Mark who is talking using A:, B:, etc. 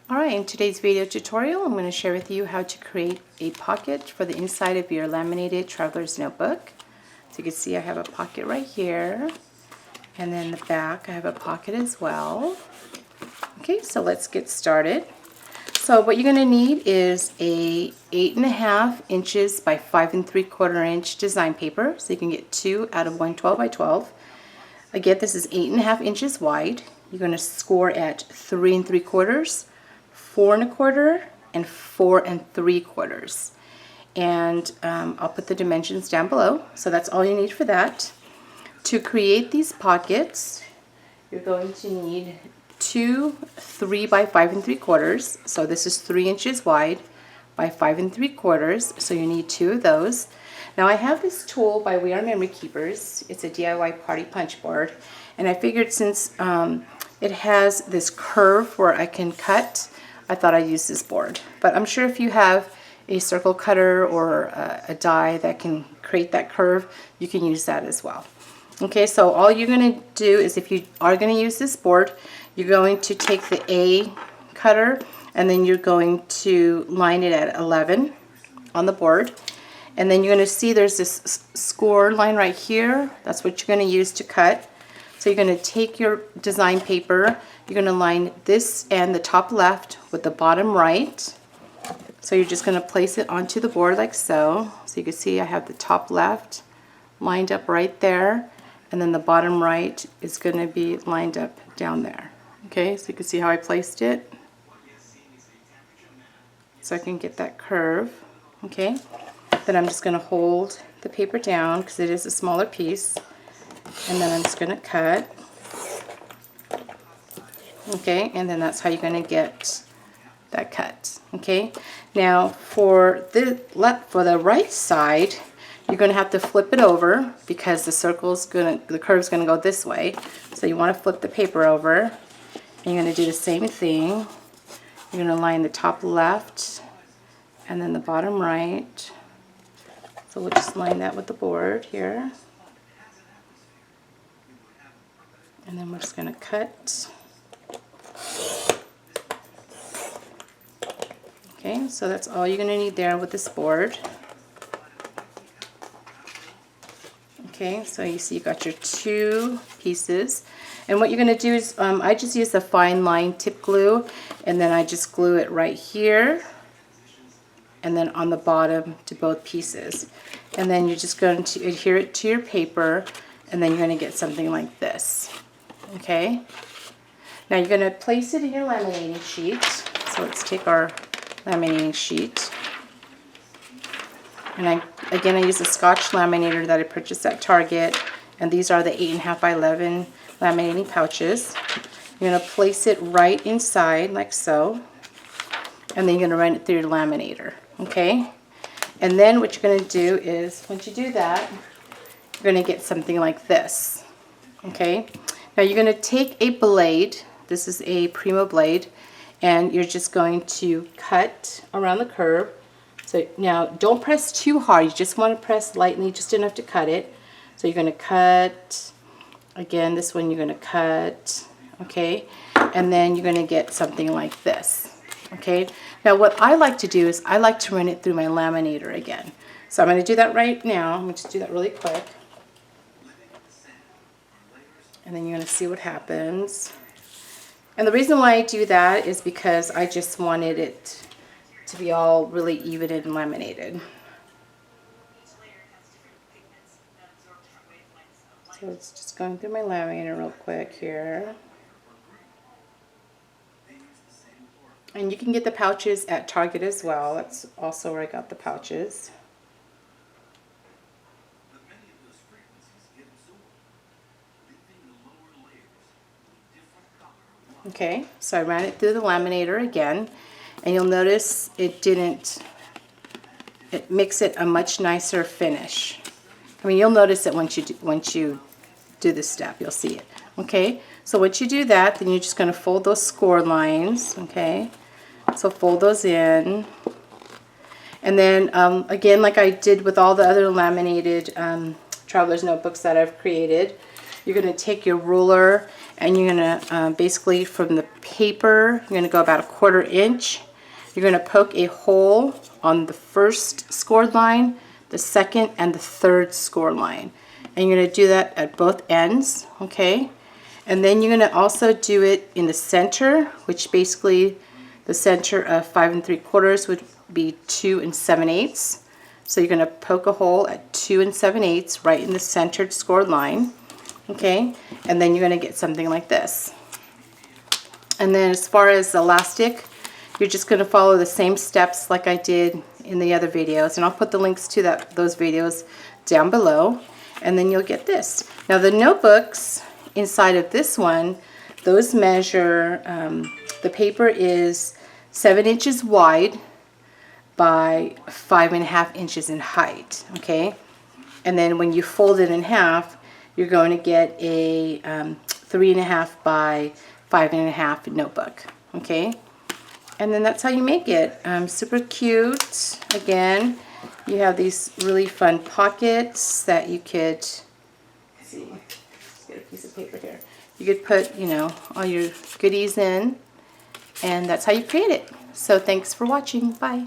A: Alright, in today's video tutorial I'm going to share with you how to create a pocket for the inside of your laminated traveler's notebook. So you can see I have a pocket right here, and then the back I have a pocket as well. Okay, so let's get started. So what you're going to need is a 8.5 inches by 5 3/4 inch design paper. So you can get 2 out of 112 by 12. Again, this is 8.5 inches wide. You're going to score at 3 3/4, 4 1/4, and 4 3/4. And I'll put the dimensions down below. So that's all you need for that. To create these pockets, you're going to need 2 3 by 5 3/4. So this is 3 inches wide by 5 3/4. So you need 2 of those. Now I have this tool by WRMK. It's a DIY party punch board, and I figured since it has this curve where I can cut, I thought I'd use this board. But I'm sure if you have a circle cutter or a die that can create that curve, you can use that as well. Okay, so all you're going to do is, if you are going to use this board, you're going to take the A cutter and then you're going to line it at 11 on the board. And then you're going to see there's this score line right here. That's what you're going to use to cut. So you're going to take your design paper, you're going to line this and the top left with the bottom right. So you're just going to place it onto the board like so. So you can see I have the top left lined up right there, and then the bottom right is going to be lined up down there. Okay, so you can see how I placed it. So I can get that curve. Okay, then I'm just going to hold the paper down because it is a smaller piece. And then I'm just going to cut. Okay, and then that's how you're going to get that cut. Okay, now for the right side, you're going to have to flip it over because the curve's going to go this way. So you want to flip the paper over, and you're going to do the same thing. You're going to line the top left and then the bottom right. So we'll just line that with the board here. And then we're just going to cut. Okay, so that's all you're going to need there with this board. Okay, so you see you got your 2 pieces. And what you're going to do is, I just use a fine line tip glue, and then I just glue it right here and then on the bottom to both pieces. And then you're just going to adhere it to your paper, and then you're going to get something like this. Okay, now you're going to place it in your laminating sheet. So let's take our laminating sheet. And I use a Scotch laminator that I purchased at Target, and these are the 8.5 by 11 laminating pouches. You're going to place it right inside like so, and then you're going to run it through your laminator. Okay, and then what you're going to do is, once you do that, you're going to get something like this. Okay, now you're going to take a blade. This is a Primo blade, and you're just going to cut around the curve. So now don't press too hard, you just want to press lightly, just enough to cut it. So you're going to cut, again this one you're going to cut, okay, and then you're going to get something like this. Okay, now what I like to do is I like to run it through my laminator again. So I'm going to do that right now. I'm going to do that really quick. And then you're going to see what happens. And the reason why I do that is because I just wanted it to be all really even and laminated. So it's just going through my laminator real quick here. And you can get the pouches at Target as well. That's also where I got the pouches. Okay, so I ran it through the laminator again, and you'll notice it makes it a much nicer finish. I mean, you'll notice it once you do this step, you'll see it. Okay, so once you do that, then you're just going to fold those score lines. Okay, so fold those in, and then again, like I did with all the other laminated traveler's notebooks that I've created, you're going to take your ruler and you're gonna basically from the paper, you're gonna go about 1/4 inch. You're gonna poke a hole on the first scored line, the second, and the third score line. And you're gonna do that at both ends, okay? And then you're gonna also do it in the center, which basically the center of 5 3/4 would be 2 7/8. So you're gonna poke a hole at 2 7/8 right in the centered scored line, okay? And then you're gonna get something like this. And then as far as the elastic, you're just gonna follow the same steps like I did in the other videos, and I'll put the links to those videos down below, and then you'll get this. Now the notebooks inside of this one, those measure, the paper is 7 inches wide by 5 1/2 inches in height, okay? And then when you fold it in half, you're going to get a 3 1/2 by 5 1/2 notebook, okay? And then that's how you make it. Super cute. Again, you have these really fun pockets that you could, let's see, let's get a piece of paper here. You could put, you know, all your goodies in, and that's how you create it. So thanks for watching. Bye.